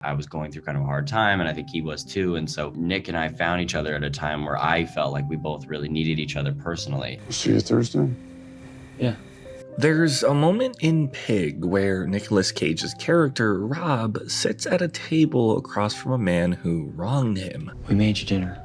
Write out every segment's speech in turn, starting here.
I was going through kind of a hard time, and I think he was too. And so Nick and I found each other at a time where I felt like we both really needed each other personally. See you Thursday? Yeah. There's a moment in Pig where Nicolas Cage's character, Rob, sits at a table across from a man who wronged him. We made you dinner.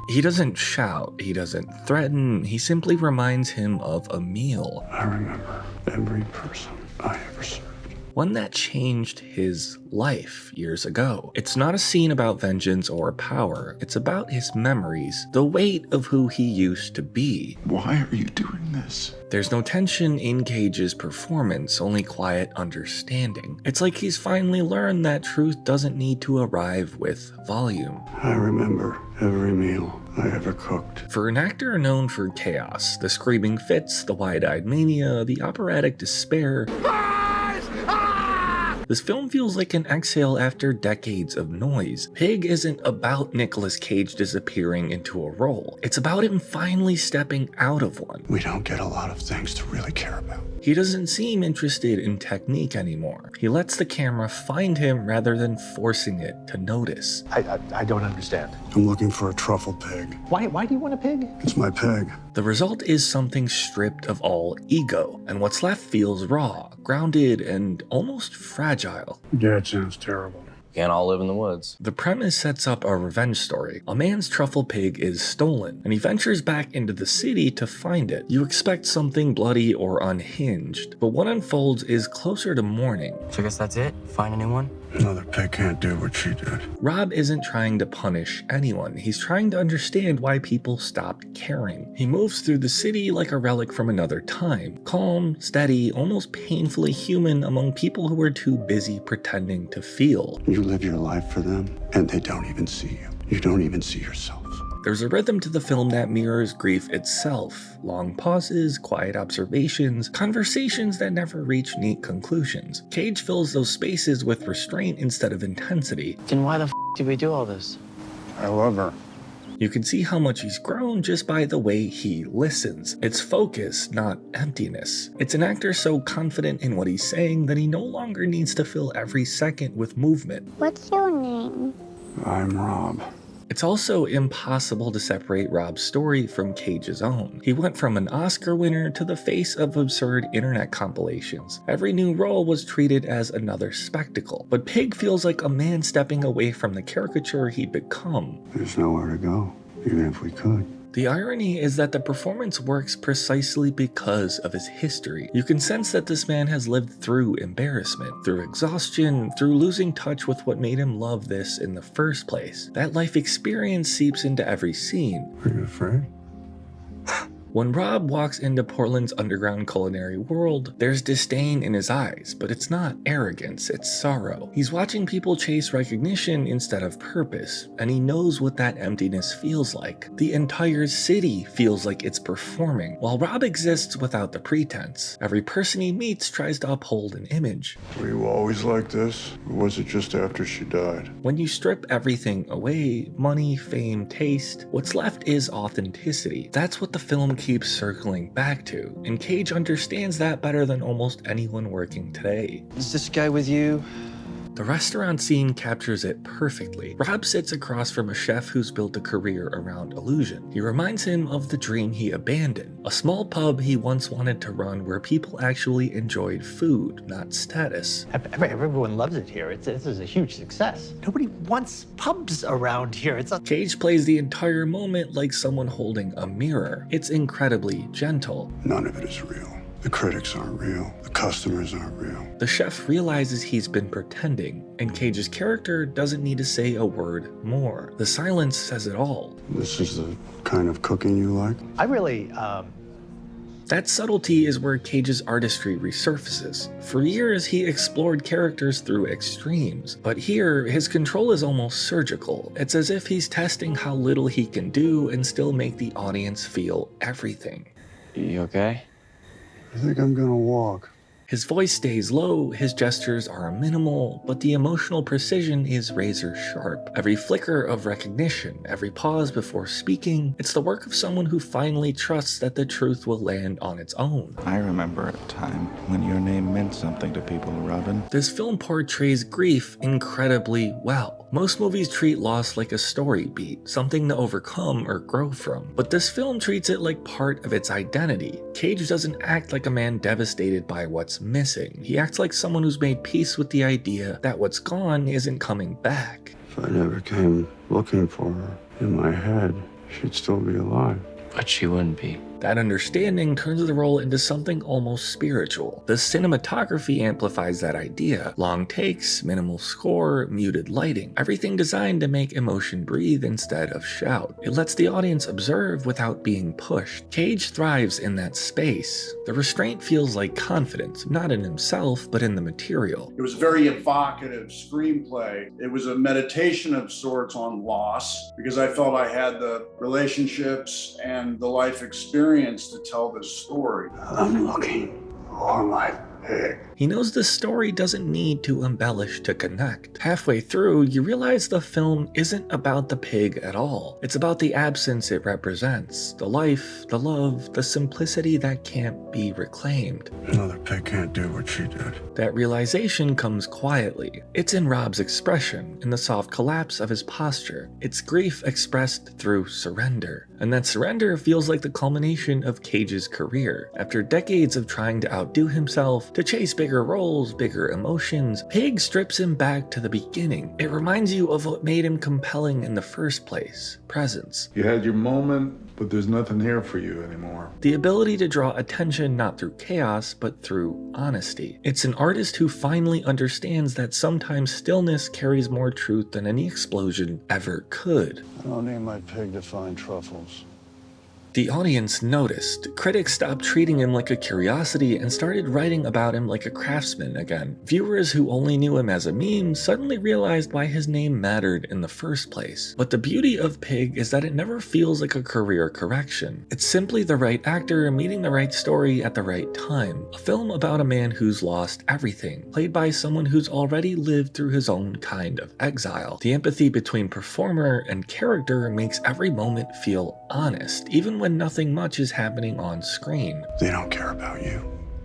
He doesn't shout, he doesn't threaten, he simply reminds him of a meal. I remember every person I ever served. One that changed his life years ago. It's not a scene about vengeance or power, it's about his memories, the weight of who he used to be. Why are you doing this? There's no tension in Cage's performance, only quiet understanding. It's like he's finally learned that truth doesn't need to arrive with volume. I remember every meal I ever cooked. For an actor known for chaos, the screaming fits, the wide-eyed mania, the operatic despair, this film feels like an exhale after decades of noise. Pig isn't about Nicolas Cage disappearing into a role. It's about him finally stepping out of one. We don't get a lot of things to really care about. He doesn't seem interested in technique anymore. He lets the camera find him rather than forcing it to notice. I don't understand. I'm looking for a truffle pig. Why do you want a pig? It's my peg. The result is something stripped of all ego, and what's left feels raw, grounded, and almost fragile. Yeah, it sounds terrible. Can't all live in the woods. The premise sets up a revenge story. A man's truffle pig is stolen, and he ventures back into the city to find it. You expect something bloody or unhinged, but what unfolds is closer to mourning. So I guess that's it? Find a new one? Another pig can't do what she did. Rob isn't trying to punish anyone. He's trying to understand why people stopped caring. He moves through the city like a relic from another time. Calm, steady, almost painfully human among people who are too busy pretending to feel. You live your life for them, and they don't even see you. You don't even see yourself. There's a rhythm to the film that mirrors grief itself. Long pauses, quiet observations, conversations that never reach neat conclusions. Cage fills those spaces with restraint instead of intensity. Then why the did we do all this? I love her. You can see how much he's grown just by the way he listens. It's focus, not emptiness. It's an actor so confident in what he's saying that he no longer needs to fill every second with movement. What's your name? I'm Rob. It's also impossible to separate Rob's story from Cage's own. He went from an Oscar winner to the face of absurd internet compilations. Every new role was treated as another spectacle, but Pig feels like a man stepping away from the caricature he'd become. There's nowhere to go, even if we could. The irony is that the performance works precisely because of his history. You can sense that this man has lived through embarrassment, through exhaustion, through losing touch with what made him love this in the first place. That life experience seeps into every scene. Are you afraid? When Rob walks into Portland's underground culinary world, there's disdain in his eyes, but it's not arrogance, it's sorrow. He's watching people chase recognition instead of purpose, and he knows what that emptiness feels like. The entire city feels like it's performing, while Rob exists without the pretense. Every person he meets tries to uphold an image. Were you always like this? Or was it just after she died? When you strip everything away, money, fame, taste, what's left is authenticity. That's what the film keeps circling back to, and Cage understands that better than almost anyone working today. Is this guy with you? The restaurant scene captures it perfectly. Rob sits across from a chef who's built a career around illusion. He reminds him of the dream he abandoned, a small pub he once wanted to run where people actually enjoyed food, not status. Everyone loves it here. This is a huge success. Nobody wants pubs around here. Cage plays the entire moment like someone holding a mirror. It's incredibly gentle. None of it is real. The critics aren't real. The customers aren't real. The chef realizes he's been pretending, and Cage's character doesn't need to say a word more. The silence says it all. This is the kind of cooking you like? I really, That subtlety is where Cage's artistry resurfaces. For years, he explored characters through extremes, but here, his control is almost surgical. It's as if he's testing how little he can do and still make the audience feel everything. You okay? I think I'm gonna walk. His voice stays low, his gestures are minimal, but the emotional precision is razor sharp. Every flicker of recognition, every pause before speaking, it's the work of someone who finally trusts that the truth will land on its own. I remember a time when your name meant something to people, Robin. This film portrays grief incredibly well. Most movies treat loss like a story beat, something to overcome or grow from, but this film treats it like part of its identity. Cage doesn't act like a man devastated by what's missing. He acts like someone who's made peace with the idea that what's gone isn't coming back. If I never came looking for her, in my head, she'd still be alive. But she wouldn't be. That understanding turns the role into something almost spiritual. The cinematography amplifies that idea. Long takes, minimal score, muted lighting, everything designed to make emotion breathe instead of shout. It lets the audience observe without being pushed. Cage thrives in that space. The restraint feels like confidence, not in himself, but in the material. It was a very evocative screenplay. It was a meditation of sorts on loss, because I felt I had the relationships and the life experience to tell this story. I'm looking for my pig. He knows the story doesn't need to embellish to connect. Halfway through, you realize the film isn't about the pig at all. It's about the absence it represents, the life, the love, the simplicity that can't be reclaimed. Another pig can't do what she did. That realization comes quietly. It's in Rob's expression, in the soft collapse of his posture. It's grief expressed through surrender. And that surrender feels like the culmination of Cage's career. After decades of trying to outdo himself, to chase bigger roles, bigger emotions, Pig strips him back to the beginning. It reminds you of what made him compelling in the first place: presence. You had your moment, but there's nothing here for you anymore. The ability to draw attention not through chaos, but through honesty. It's an artist who finally understands that sometimes stillness carries more truth than any explosion ever could. I don't need my pig to find truffles. The audience noticed. Critics stopped treating him like a curiosity and started writing about him like a craftsman again. Viewers who only knew him as a meme suddenly realized why his name mattered in the first place. But the beauty of Pig is that it never feels like a career correction. It's simply the right actor meeting the right story at the right time. A film about a man who's lost everything, played by someone who's already lived through his own kind of exile. The empathy between performer and character makes every moment feel honest, even when nothing much is happening on screen. They don't care about you.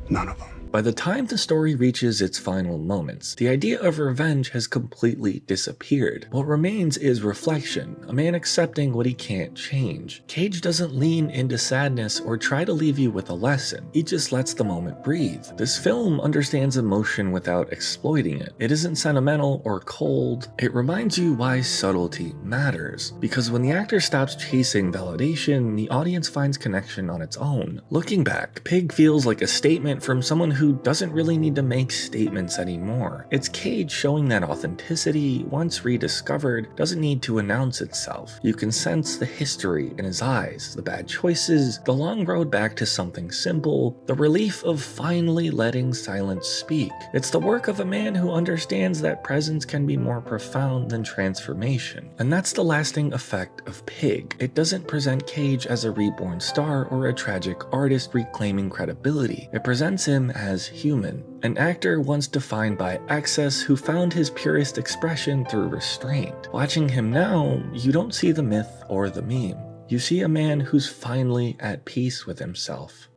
None of them. By the time the story reaches its final moments, the idea of revenge has completely disappeared. What remains is reflection, a man accepting what he can't change. Cage doesn't lean into sadness or try to leave you with a lesson. He just lets the moment breathe. This film understands emotion without exploiting it. It isn't sentimental or cold. It reminds you why subtlety matters. Because when the actor stops chasing validation, the audience finds connection on its own. Looking back, Pig feels like a statement from someone who doesn't really need to make statements anymore. It's Cage showing that authenticity, once rediscovered, doesn't need to announce itself. You can sense the history in his eyes, the bad choices, the long road back to something simple, the relief of finally letting silence speak. It's the work of a man who understands that presence can be more profound than transformation. And that's the lasting effect of Pig. It doesn't present Cage as a reborn star or a tragic artist reclaiming credibility. It presents him as human, an actor once defined by excess who found his purest expression through restraint. Watching him now, you don't see the myth or the meme. You see a man who's finally at peace with himself.